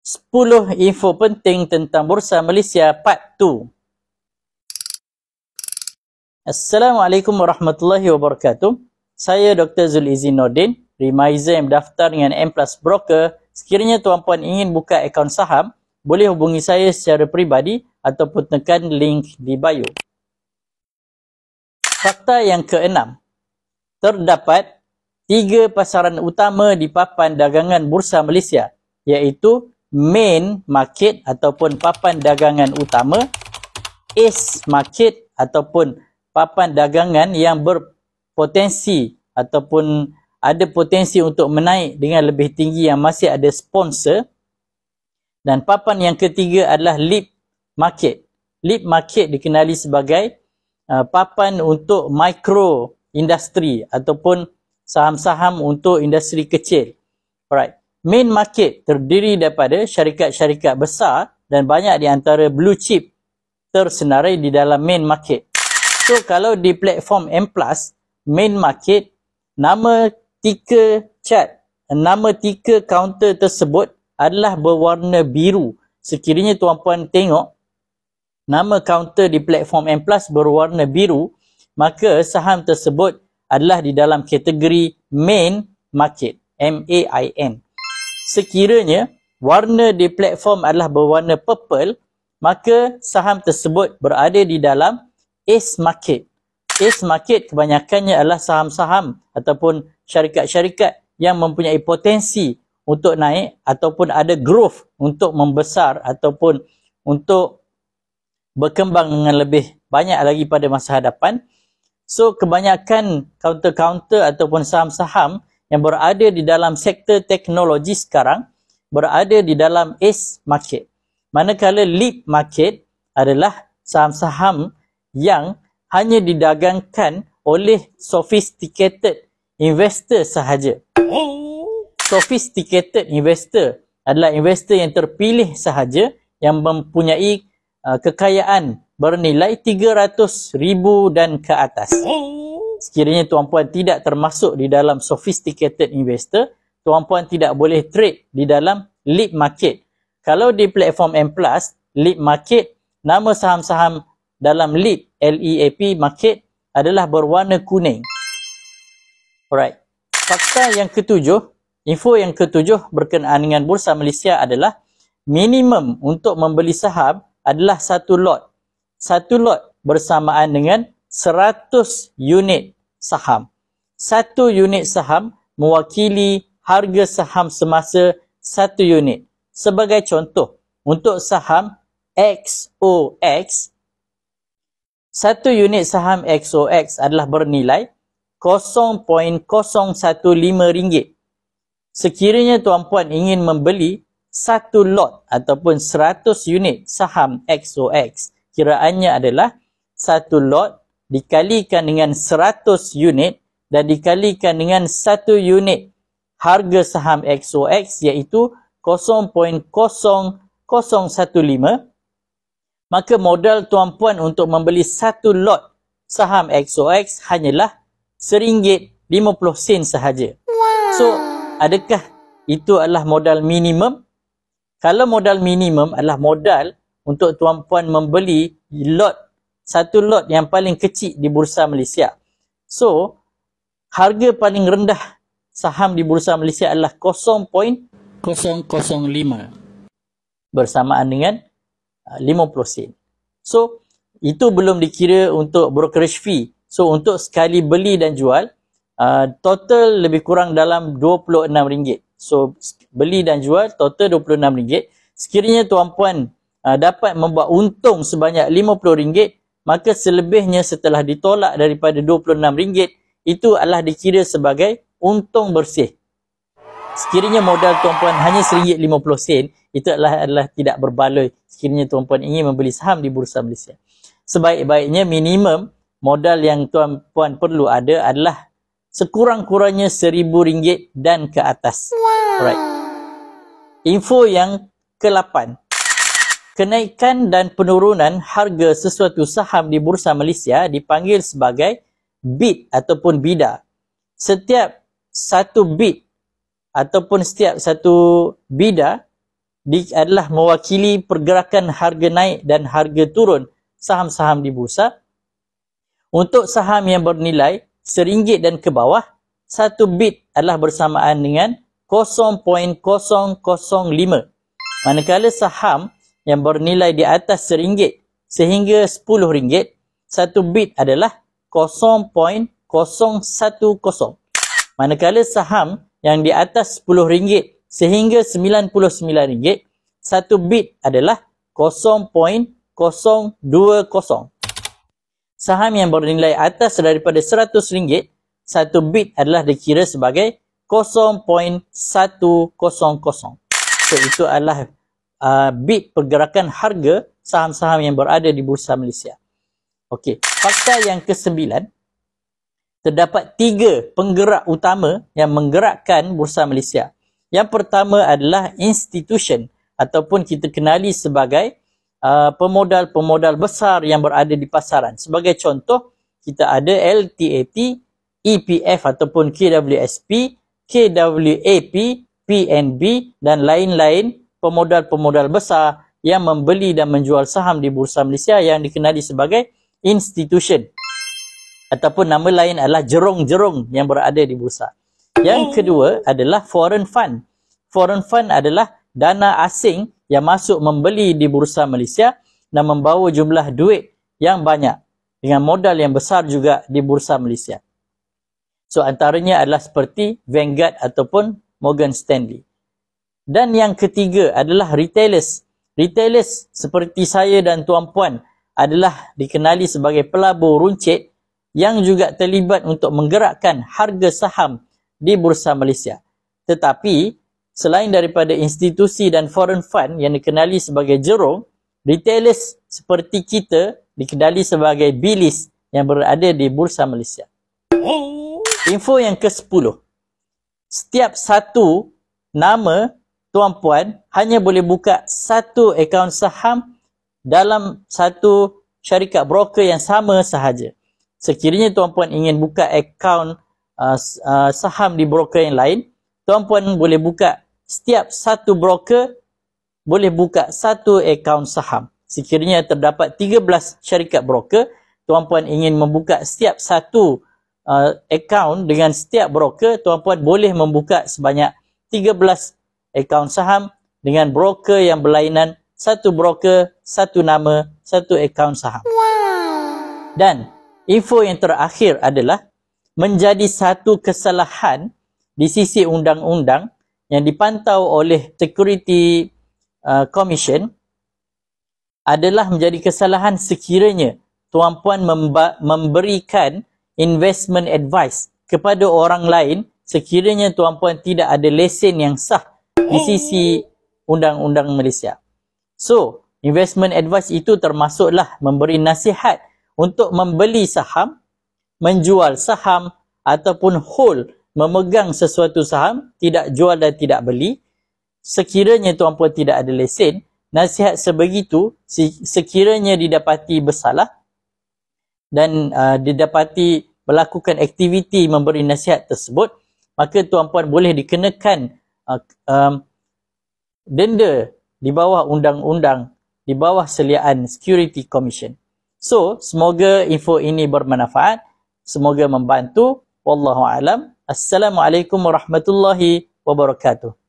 10 info penting tentang Bursa Malaysia Part 2. Assalamualaikum warahmatullahi wabarakatuh. Saya Dr. Zulizin Nordin, remiser yang berdaftar dengan M+ Broker. Sekiranya tuan-puan ingin buka akaun saham, boleh hubungi saya secara peribadi ataupun tekan link di bio. Fakta yang keenam. Terdapat 3 pasaran utama di papan dagangan Bursa Malaysia, iaitu main market ataupun papan dagangan utama, ace market ataupun papan dagangan yang berpotensi ataupun ada potensi untuk menaik dengan lebih tinggi yang masih ada sponsor, dan papan yang ketiga adalah leap market. Leap market dikenali sebagai papan untuk micro industri ataupun saham-saham untuk industri kecil. Alright. Main market terdiri daripada syarikat-syarikat besar dan banyak di antara blue chip tersenarai di dalam main market. So kalau di platform M+, main market, nama tiga chart, nama tiga kaunter tersebut adalah berwarna biru. Sekiranya tuan-puan tengok nama kaunter di platform M+ berwarna biru, maka saham tersebut adalah di dalam kategori main market, MAIN. Sekiranya warna di platform adalah berwarna purple, maka saham tersebut berada di dalam ace market. Ace market kebanyakannya adalah saham-saham ataupun syarikat-syarikat yang mempunyai potensi untuk naik ataupun ada growth untuk membesar ataupun untuk berkembang dengan lebih banyak lagi pada masa hadapan. So, kebanyakan kaunter-kaunter ataupun saham-saham yang berada di dalam sektor teknologi sekarang berada di dalam ace market. Manakala leap market adalah saham-saham yang hanya didagangkan oleh sophisticated investor sahaja. Sophisticated investor adalah investor yang terpilih sahaja yang mempunyai kekayaan bernilai 300,000 dan ke atas. Sekiranya tuan-puan tidak termasuk di dalam sophisticated investor, tuan-puan tidak boleh trade di dalam leap market. Kalau di platform M+, leap market, nama saham-saham dalam leap, LEAP market adalah berwarna kuning. Alright. Fakta yang ketujuh, info yang ketujuh berkenaan dengan Bursa Malaysia adalah minimum untuk membeli saham adalah satu lot. Satu lot bersamaan dengan 100 unit saham. Satu unit saham mewakili harga saham semasa satu unit. Sebagai contoh, untuk saham XOX, satu unit saham XOX adalah bernilai RM0.015. Sekiranya tuan-puan ingin membeli satu lot ataupun 100 unit saham XOX, kiraannya adalah satu lot dikalikan dengan 100 unit dan dikalikan dengan satu unit harga saham XOX iaitu 0.0015, maka modal tuan-puan untuk membeli satu lot saham XOX hanyalah RM1.50 sahaja. So, adakah itu adalah modal minimum? Kalau modal minimum adalah modal untuk tuan-puan membeli lot, satu lot yang paling kecil di Bursa Malaysia. So, harga paling rendah saham di Bursa Malaysia adalah 0.005 bersamaan dengan 50 sen. So, itu belum dikira untuk brokerage fee. So, untuk sekali beli dan jual, total lebih kurang dalam RM26. So, beli dan jual total RM26. Sekiranya tuan-puan dapat membuat untung sebanyak RM50, maka selebihnya setelah ditolak daripada RM26, itu adalah dikira sebagai untung bersih. Sekiranya modal tuan-puan hanya RM1.50, itu adalah tidak berbaloi sekiranya tuan-puan ingin membeli saham di Bursa Malaysia. Sebaik-baiknya minimum modal yang tuan-puan perlu ada adalah sekurang-kurangnya RM1,000 dan ke atas. Alright. Info yang ke-8. Kenaikan dan penurunan harga sesuatu saham di Bursa Malaysia dipanggil sebagai bid ataupun bida. Setiap satu bid ataupun setiap satu bida adalah mewakili pergerakan harga naik dan harga turun saham-saham di bursa. Untuk saham yang bernilai RM1 dan ke bawah, 1 bit adalah bersamaan dengan 0.005. Manakala saham yang bernilai di atas RM1 sehingga RM10, 1 bit adalah 0.010. Manakala saham yang di atas RM10 sehingga RM99, 1 bit adalah 0.020. Saham yang bernilai atas daripada RM100, 1 bit adalah dikira sebagai 0.100. So, itu adalah bit pergerakan harga saham-saham yang berada di Bursa Malaysia. Okey, fakta yang ke-9, terdapat 3 penggerak utama yang menggerakkan Bursa Malaysia. Yang pertama adalah institution ataupun kita kenali sebagai pemodal-pemodal besar yang berada di pasaran. Sebagai contoh, kita ada LTAT, EPF ataupun KWSP, KWAP, PNB dan lain-lain pemodal-pemodal besar yang membeli dan menjual saham di Bursa Malaysia yang dikenali sebagai institution. Ataupun nama lain adalah jerung-jerung yang berada di bursa. Yang kedua adalah foreign fund. Foreign fund adalah dana asing yang masuk membeli di Bursa Malaysia dan membawa jumlah duit yang banyak dengan modal yang besar juga di Bursa Malaysia. So, antaranya adalah seperti Vanguard ataupun Morgan Stanley. Dan yang ketiga adalah retailers. Retailers seperti saya dan tuan-puan adalah dikenali sebagai pelabur runcit yang juga terlibat untuk menggerakkan harga saham di Bursa Malaysia. Tetapi, selain daripada institusi dan foreign fund yang dikenali sebagai jerung, retailers seperti kita dikenali sebagai bilis yang berada di Bursa Malaysia. Info yang ke-10. Setiap satu nama tuan-puan hanya boleh buka satu akaun saham dalam satu syarikat broker yang sama sahaja. Sekiranya tuan-puan ingin buka akaun saham di broker yang lain, tuan-puan boleh buka setiap satu broker boleh buka satu akaun saham. Sekiranya terdapat 13 syarikat broker, tuan-puan ingin membuka setiap satu akaun dengan setiap broker, tuan-puan boleh membuka sebanyak 13 akaun saham dengan broker yang berlainan, satu broker, satu nama, satu akaun saham. Dan info yang terakhir adalah menjadi satu kesalahan di sisi undang-undang yang dipantau oleh Security Commission adalah menjadi kesalahan sekiranya tuan-puan memberikan investment advice kepada orang lain sekiranya tuan-puan tidak ada lesen yang sah di sisi undang-undang Malaysia. So, investment advice itu termasuklah memberi nasihat untuk membeli saham, menjual saham ataupun hold, memegang sesuatu saham, tidak jual dan tidak beli. Sekiranya tuan-puan tidak ada lesen, nasihat sebegitu sekiranya didapati bersalah dan didapati melakukan aktiviti memberi nasihat tersebut, maka tuan-puan boleh dikenakan denda di bawah undang-undang, di bawah seliaan Security Commission. So, semoga info ini bermanfaat, semoga membantu. Wallahu a'lam. Assalamualaikum warahmatullahi wabarakatuh.